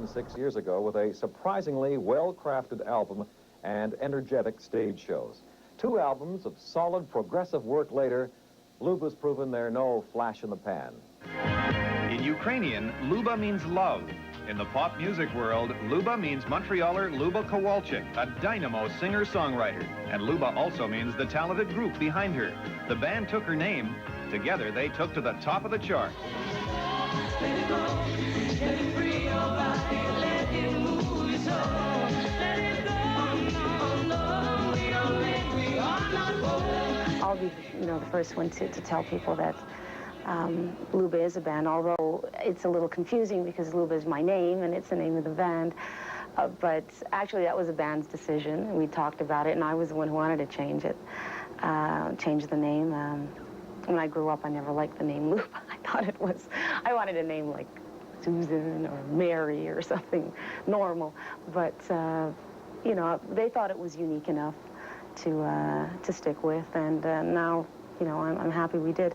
6 years ago with a surprisingly well-crafted album and energetic stage shows. 2 albums of solid progressive work later, Luba's proven they're no flash in the pan. In Ukrainian, Luba means love. In the pop music world, Luba means Montrealer Luba Kowalczyk, a dynamo singer-songwriter. And Luba also means the talented group behind her. The band took her name. Together, they took to the top of the chart. I'll be, the first one to tell people that Luba is a band, although it's a little confusing because Luba is my name and it's the name of the band. But actually, that was a band's decision. We talked about it, and I was the one who wanted to change it, change the name. When I grew up, I never liked the name Luba. I wanted a name like Susan or Mary or something normal. But, they thought it was unique enough to stick with, and now, I'm happy we did.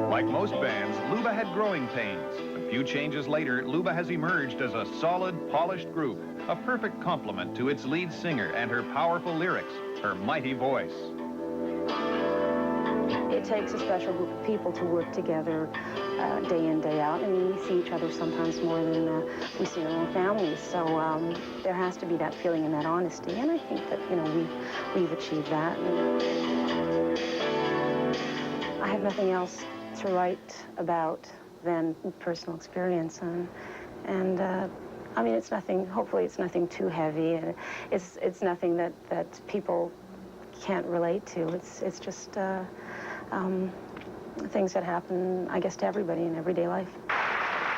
Like most bands, Luba had growing pains. A few changes later, Luba has emerged as a solid, polished group, a perfect complement to its lead singer and her powerful lyrics, her mighty voice. It takes a special group of people to work together day in, day out. I mean, we see each other sometimes more than we see our own families. So there has to be that feeling and that honesty. And I think that, we've achieved that. And I have nothing else to write about than personal experience. And I mean, it's nothing, hopefully it's nothing too heavy. And it's nothing that people can't relate to. It's just things that happen, I guess, to everybody in everyday life.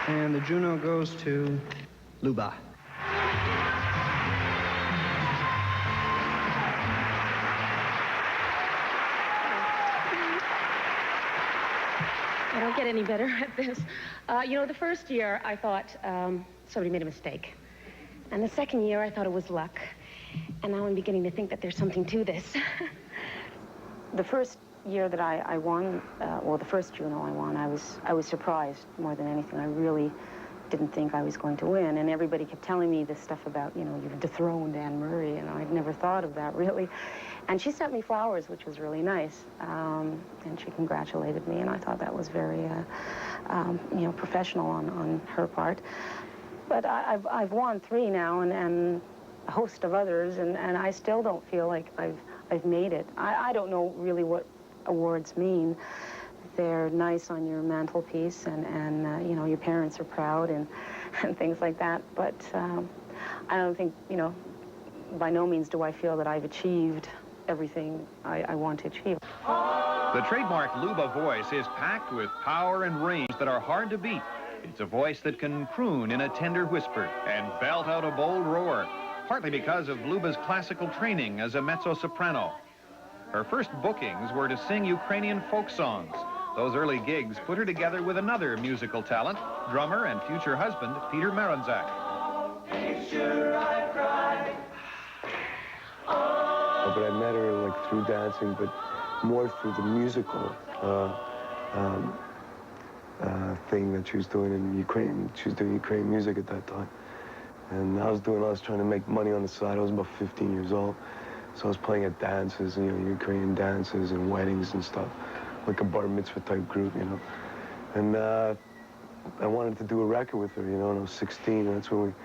And the Juno goes to Luba. I don't get any better at this. The first year I thought somebody made a mistake. And the second year I thought it was luck. And now I'm beginning to think that there's something to this. The first year that I won, the first Juno I won, I was surprised more than anything. I really didn't think I was going to win, and everybody kept telling me this stuff about, you've dethroned Anne Murray, and I'd never thought of that, really. And she sent me flowers, which was really nice, and she congratulated me, and I thought that was very, professional on her part. But I've won 3 now, and a host of others, and I still don't feel like I've made it. I don't know really what awards mean. They're nice on your mantelpiece, and your parents are proud and things like that. But I don't think, by no means do I feel that I've achieved everything I want to achieve. The trademark Luba voice is packed with power and range that are hard to beat. It's a voice that can croon in a tender whisper and belt out a bold roar, partly because of Luba's classical training as a mezzo-soprano. Her first bookings were to sing Ukrainian folk songs. Those early gigs put her together with another musical talent, drummer and future husband, Peter Maranzak. But I met her through dancing, but more through the musical thing that she was doing in Ukraine. She was doing Ukrainian music at that time. And I was trying to make money on the side. I was about 15 years old. So I was playing at dances, Ukrainian dances and weddings and stuff, like a bar mitzvah type group, And I wanted to do a record with her, and I was 16, and that's when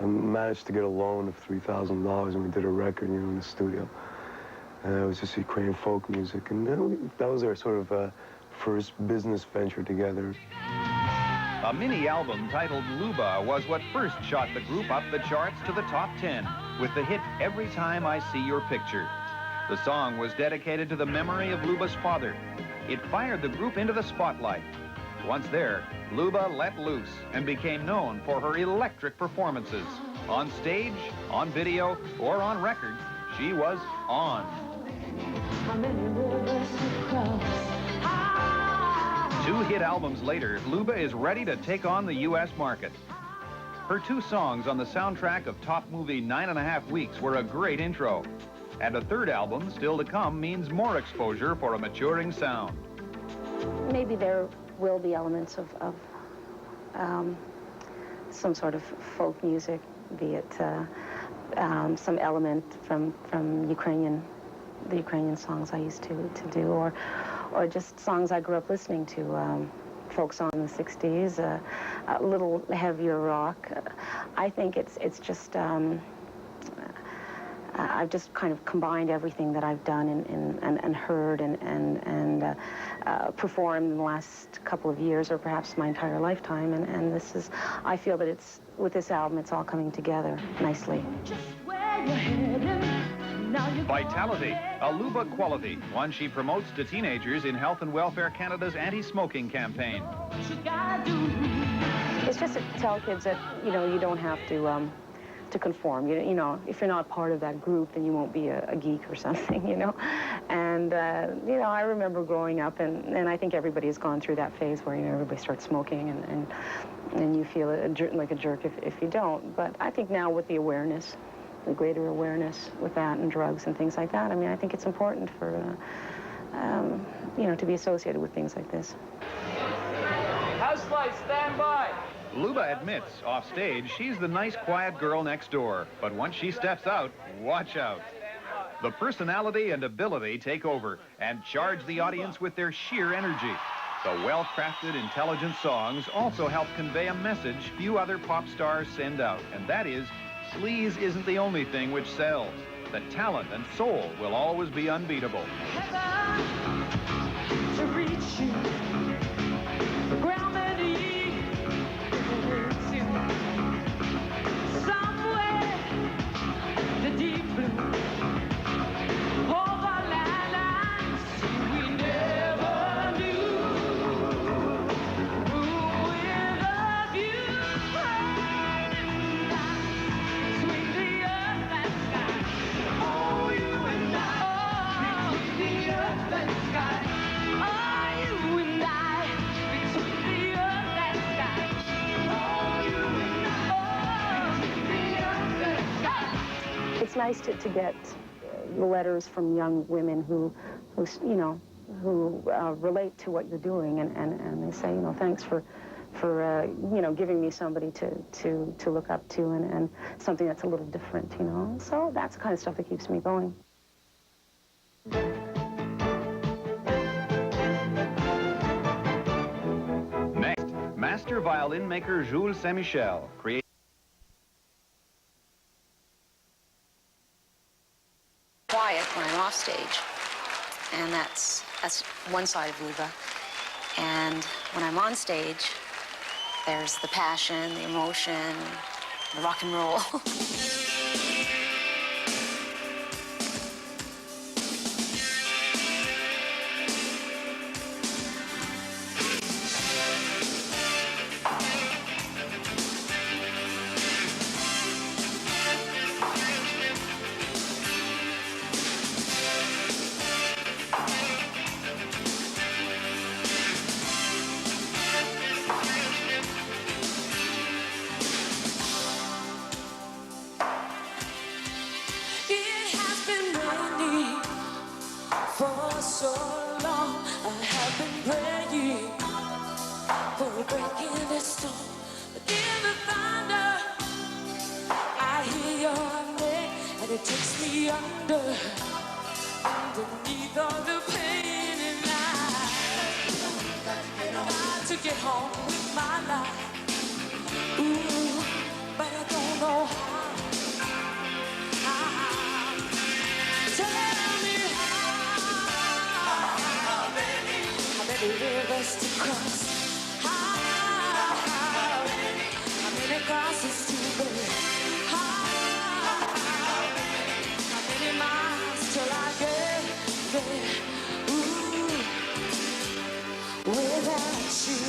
I managed to get a loan of $3,000, and we did a record, in the studio. And it was just Ukrainian folk music, and that was our sort of first business venture together. A mini-album titled Luba was what first shot the group up the charts to the top 10 with the hit Every Time I See Your Picture. The song was dedicated to the memory of Luba's father. It fired the group into the spotlight. Once there, Luba let loose and became known for her electric performances. On stage, on video, or on record, she was on. How many rivers to cross? 2 hit albums later, Luba is ready to take on the U.S. market. Her 2 songs on the soundtrack of top movie 9½ Weeks were a great intro. And a 3rd album, still to come, means more exposure for a maturing sound. Maybe there will be elements of some sort of folk music, be it some element from the Ukrainian songs I used to do, or just songs I grew up listening to, folk song in the 60s, a little heavier rock. I think it's just, I've just kind of combined everything that I've done and heard and performed in the last couple of years, or perhaps my entire lifetime, and this is, I feel that it's, with this album, it's all coming together nicely. Vitality, a Luba quality, one she promotes to teenagers in Health and Welfare Canada's anti-smoking campaign. It's just to tell kids that, you know, you don't have to conform. You know, if you're not part of that group, then you won't be a geek or something, you know. And, you know, I remember growing up, and I think everybody's gone through that phase where, you know, everybody starts smoking, and you feel like a jerk if you don't. But I think now with the awareness, the greater awareness with that and drugs and things like that, I mean, I think it's important for, you know, to be associated with things like this. House lights, stand by. Luba admits, off stage, she's the nice, quiet girl next door. But once she steps out, watch out. The personality and ability take over and charge the audience with their sheer energy. The well-crafted, intelligent songs also help convey a message few other pop stars send out, and that is, sleaze isn't the only thing which sells. The talent and soul will always be unbeatable. To reach you, the ground beneath you, somewhere, the deep blue, over lands we never knew. With a view, between the earth and sky. Oh, you and I, between the earth and sky. Oh, you and I, between the earth and sky. Oh, you and I, between the earth and sky. It's nice to get letters from young women who you know, who relate to what you're doing, and they say, you know, thanks for you know, giving me somebody to look up to, and something that's a little different, you know. So that's the kind of stuff that keeps me going. Next, master violin maker Jules Saint-Michel creates Quiet when I'm off stage, and that's one side of Luba. And when I'm on stage, there's the passion, the emotion, the rock and roll. It has been raining for so long. I have been praying for a break in the storm. But in the thunder, I hear your name, and it takes me under, underneath all the pain, and I got to get home with my life. Ooh, but I don't know how. Rivers to cross, how many crosses to bear, how many miles till I get there. Ooh, without you,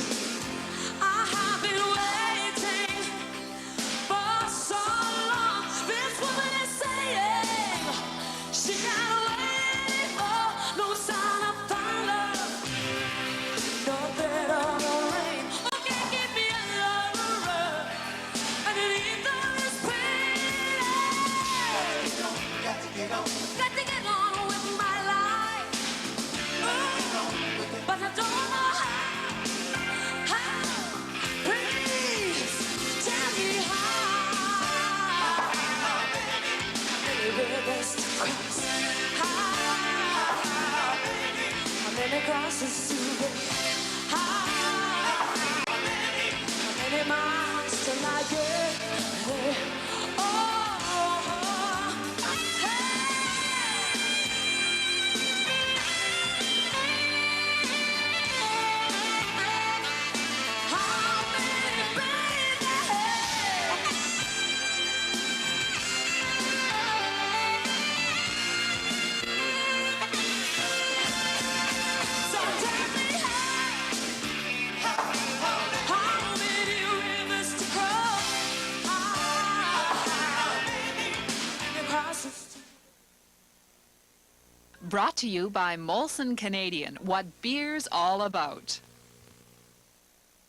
Brought to you by Molson Canadian, what beer's all about.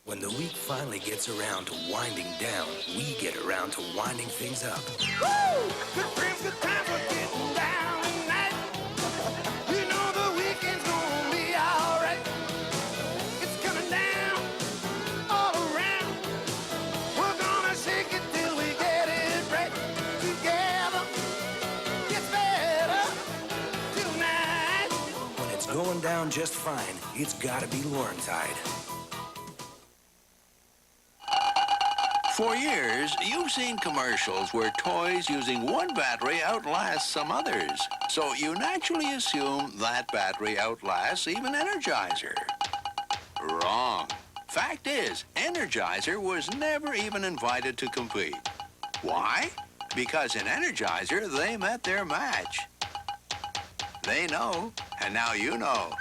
When the week finally gets around to winding down, we get around to winding things up. Woo! Good friends, good times are getting down tonight. You know the weekend's gonna be alright. It's coming down all around. We're gonna shake it till we get it right. Together, gets better tonight. When it's going down just fine, it's gotta be Laurentide. For years, you've seen commercials where toys using one battery outlast some others. So you naturally assume that battery outlasts even Energizer. Wrong. Fact is, Energizer was never even invited to compete. Why? Because in Energizer, they met their match. They know, and now you know.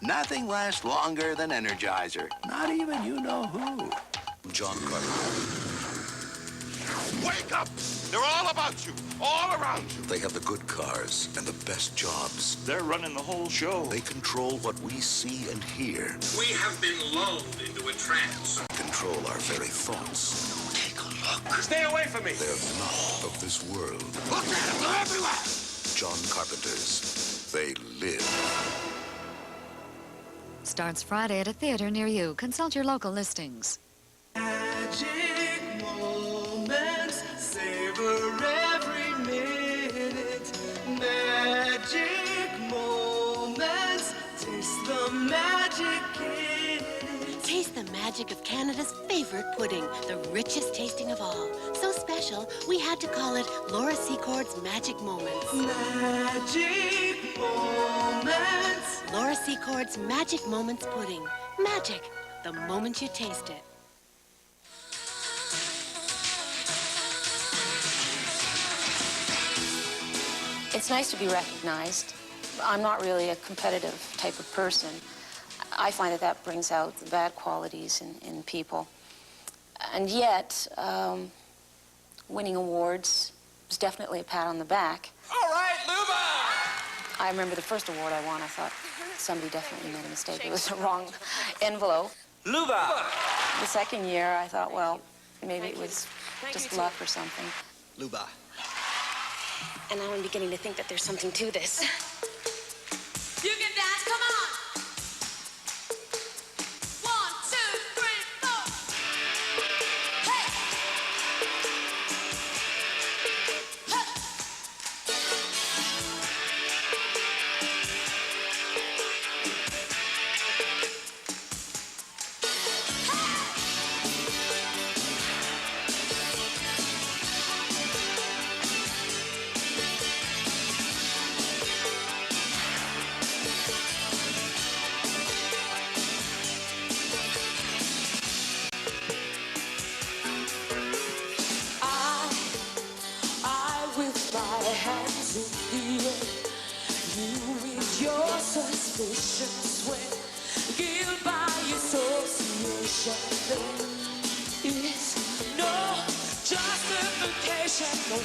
Nothing lasts longer than Energizer. Not even you know who. John Carpenter. Wake up! They're all about you, all around you. They have the good cars and the best jobs. They're running the whole show. They control what we see and hear. We have been lulled into a trance. Control our very thoughts. Take a look. Stay away from me. They're not of this world. Look at them, they're everywhere. John Carpenter's. They live. Starts Friday at a theater near you. Consult your local listings. Magic moments, savor every minute. Magic moments, taste the magic in it. Taste the magic of Canada's favorite pudding, the richest tasting of all. So special, we had to call it Laura Seacord's Magic Moments. Magic moments. Laura Seacord's Magic Moments pudding. Magic, the moment you taste it. It's nice to be recognized. I'm not really a competitive type of person. I find that brings out the bad qualities in people. And yet, winning awards was definitely a pat on the back. All right, Luba! I remember the first award I won, I thought somebody definitely made a mistake. It was the wrong envelope. Luba! The second year, I thought, well, maybe it was just luck or something. Luba. And now I'm beginning to think that there's something to this. You can dance, come on! 1, 2, 3, 4. Hey! Hands in the air, you with your suspicions when guilt by association. There is no justification, no